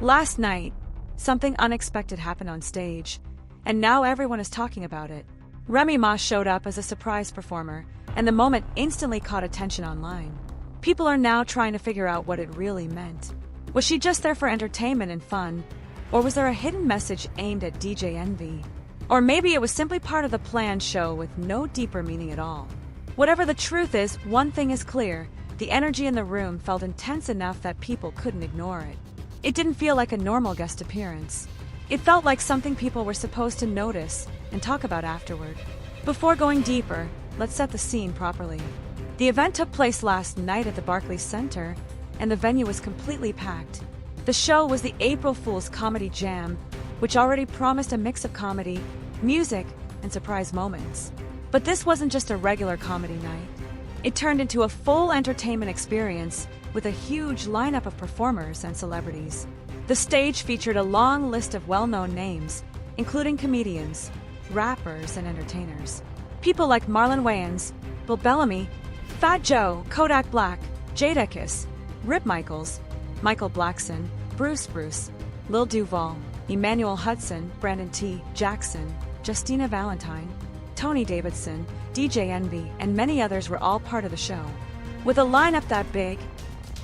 Last night, something unexpected happened on stage, and now everyone is talking about it. Remy Ma showed up as a surprise performer, and the moment instantly caught attention online. People are now trying to figure out what it really meant. Was she just there for entertainment and fun, or was there a hidden message aimed at DJ Envy? Or maybe it was simply part of the planned show with no deeper meaning at all. Whatever the truth is, one thing is clear: the energy in the room felt intense enough that people couldn't ignore it. It didn't feel like a normal guest appearance. It felt like something people were supposed to notice and talk about afterward. Before going deeper, let's set the scene properly. The event took place last night at the Barclays Center, and the venue was completely packed. The show was the April Fool's Comedy Jam, which already promised a mix of comedy, music, and surprise moments. But this wasn't just a regular comedy night. It turned into a full entertainment experience with a huge lineup of performers and celebrities. The stage featured a long list of well-known names, including comedians, rappers, and entertainers. People like Marlon Wayans, Bill Bellamy, Fat Joe, Kodak Black, Jadakiss, Rip Michaels, Michael Blackson, Bruce, Lil Duval, Emmanuel Hudson, Brandon T. Jackson, Justina Valentine, Tony Davidson, DJ Envy, and many others were all part of the show. With a lineup that big,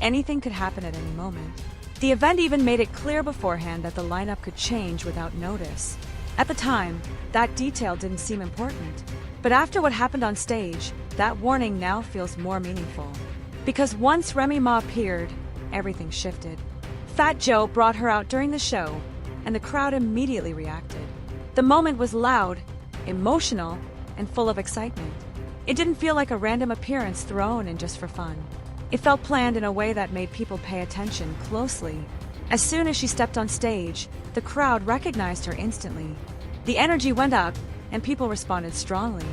anything could happen at any moment. The event even made it clear beforehand that the lineup could change without notice. At the time, that detail didn't seem important. But after what happened on stage, that warning now feels more meaningful. Because once Remy Ma appeared, everything shifted. Fat Joe brought her out during the show, and the crowd immediately reacted. The moment was loud, emotional, and full of excitement. It didn't feel like a random appearance thrown in just for fun. It felt planned in a way that made people pay attention closely. As soon as she stepped on stage, the crowd recognized her instantly. The energy went up, and people responded strongly.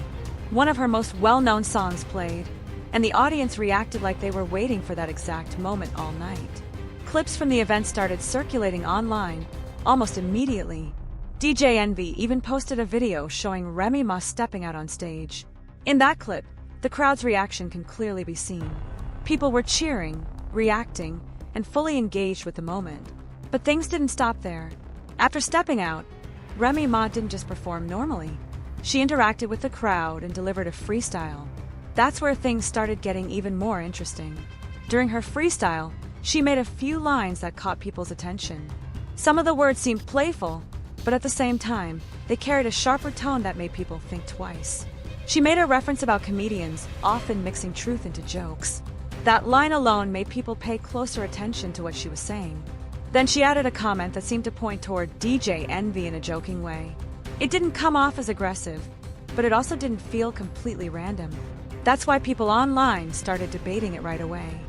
One of her most well-known songs played, and the audience reacted like they were waiting for that exact moment all night. Clips from the event started circulating online almost immediately. DJ Envy even posted a video showing Remy Ma stepping out on stage. In that clip, the crowd's reaction can clearly be seen. People were cheering, reacting, and fully engaged with the moment. But things didn't stop there. After stepping out, Remy Ma didn't just perform normally. She interacted with the crowd and delivered a freestyle. That's where things started getting even more interesting. During her freestyle, she made a few lines that caught people's attention. Some of the words seemed playful, but at the same time, they carried a sharper tone that made people think twice. She made a reference about comedians often mixing truth into jokes. That line alone made people pay closer attention to what she was saying. Then she added a comment that seemed to point toward DJ Envy in a joking way. It didn't come off as aggressive, but it also didn't feel completely random. That's why people online started debating it right away.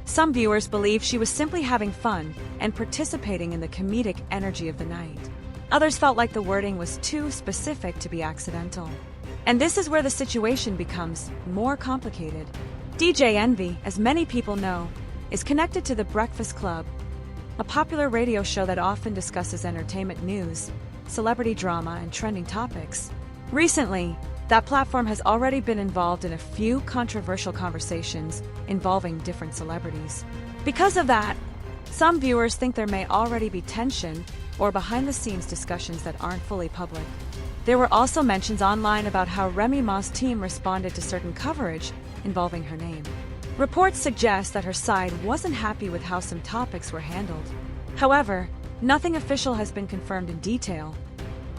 Some viewers believed she was simply having fun and participating in the comedic energy of the night. Others felt like the wording was too specific to be accidental. And this is where the situation becomes more complicated. DJ Envy, as many people know, is connected to The Breakfast Club, a popular radio show that often discusses entertainment news, celebrity drama, and trending topics. Recently, that platform has already been involved in a few controversial conversations involving different celebrities. Because of that, some viewers think there may already be tension or behind-the-scenes discussions that aren't fully public. There were also mentions online about how Remy Ma's team responded to certain coverage involving her name. Reports suggest that her side wasn't happy with how some topics were handled. However, nothing official has been confirmed in detail,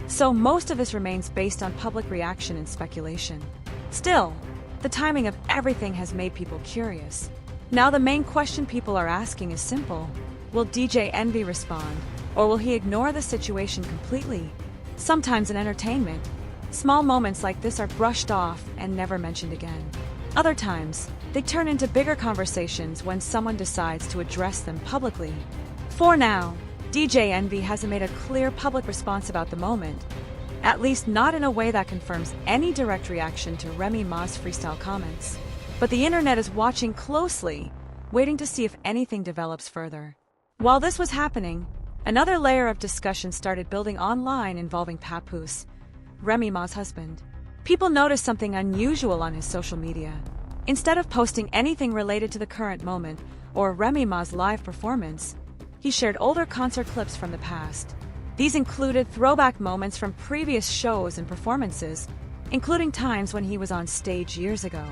so most of this remains based on public reaction and speculation. Still, the timing of everything has made people curious. Now the main question people are asking is simple: will DJ Envy respond, or will he ignore the situation completely? Sometimes in entertainment, small moments like this are brushed off and never mentioned again. Other times, they turn into bigger conversations when someone decides to address them publicly. For now, DJ Envy hasn't made a clear public response about the moment, at least not in a way that confirms any direct reaction to Remy Ma's freestyle comments. But the internet is watching closely, waiting to see if anything develops further. While this was happening, another layer of discussion started building online involving Papoose, Remy Ma's husband. People noticed something unusual on his social media. Instead of posting anything related to the current moment or Remy Ma's live performance, he shared older concert clips from the past. These included throwback moments from previous shows and performances, including times when he was on stage years ago.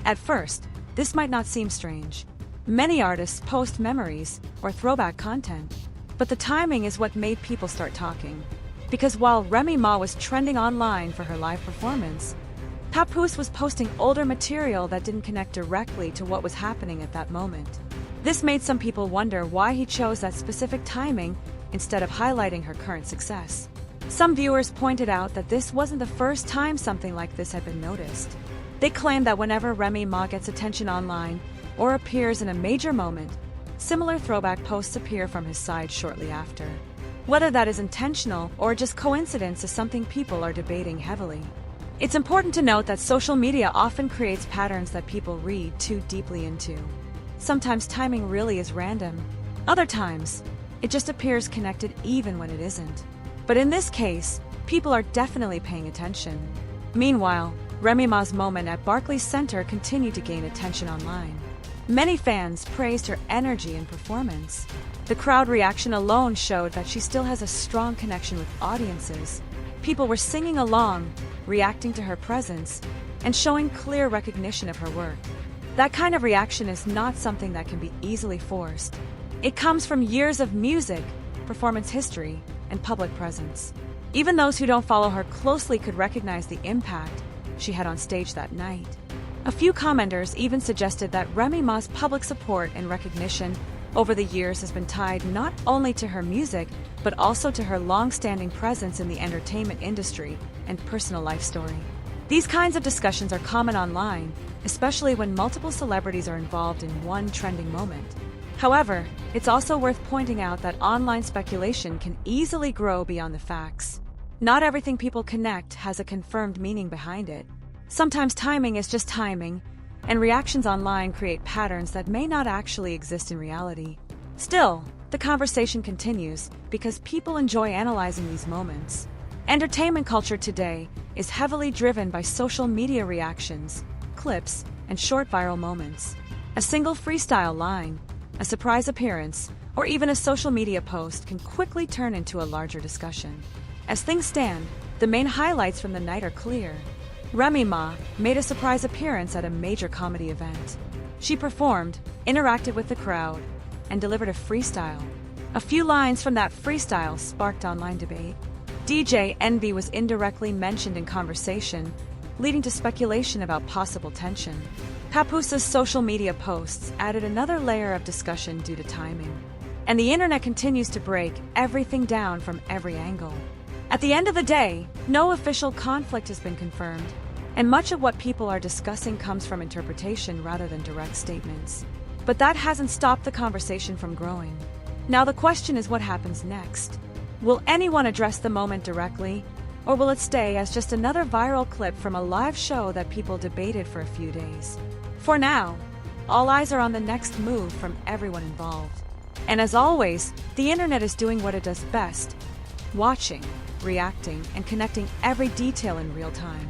At first, this might not seem strange. Many artists post memories or throwback content, but the timing is what made people start talking. Because while Remy Ma was trending online for her live performance, Papoose was posting older material that didn't connect directly to what was happening at that moment. This made some people wonder why he chose that specific timing instead of highlighting her current success. Some viewers pointed out that this wasn't the first time something like this had been noticed. They claimed that whenever Remy Ma gets attention online or appears in a major moment, similar throwback posts appear from his side shortly after. Whether that is intentional or just coincidence is something people are debating heavily. It's important to note that social media often creates patterns that people read too deeply into. Sometimes timing really is random. Other times, it just appears connected even when it isn't. But in this case, people are definitely paying attention. Meanwhile, Remy Ma's moment at Barclays Center continued to gain attention online. Many fans praised her energy and performance. The crowd reaction alone showed that she still has a strong connection with audiences. People were singing along, reacting to her presence, and showing clear recognition of her work. That kind of reaction is not something that can be easily forced. It comes from years of music, performance history, and public presence. Even those who don't follow her closely could recognize the impact she had on stage that night. A few commenters even suggested that Remy Ma's public support and recognition over the years has been tied not only to her music, but also to her long-standing presence in the entertainment industry and personal life story. These kinds of discussions are common online, especially when multiple celebrities are involved in one trending moment. However, it's also worth pointing out that online speculation can easily grow beyond the facts. Not everything people connect has a confirmed meaning behind it. Sometimes timing is just timing, and reactions online create patterns that may not actually exist in reality. Still, the conversation continues because people enjoy analyzing these moments. Entertainment culture today is heavily driven by social media reactions, clips, and short viral moments. A single freestyle line, a surprise appearance, or even a social media post can quickly turn into a larger discussion. As things stand, the main highlights from the night are clear. Remy Ma made a surprise appearance at a major comedy event. She performed, interacted with the crowd, and delivered a freestyle. A few lines from that freestyle sparked online debate. DJ Envy was indirectly mentioned in conversation, leading to speculation about possible tension. Papoose's social media posts added another layer of discussion due to timing. And the internet continues to break everything down from every angle. At the end of the day, no official conflict has been confirmed, and much of what people are discussing comes from interpretation rather than direct statements. But that hasn't stopped the conversation from growing. Now the question is what happens next? Will anyone address the moment directly, or will it stay as just another viral clip from a live show that people debated for a few days? For now, all eyes are on the next move from everyone involved. And as always, the internet is doing what it does best: watching, reacting, and connecting every detail in real time.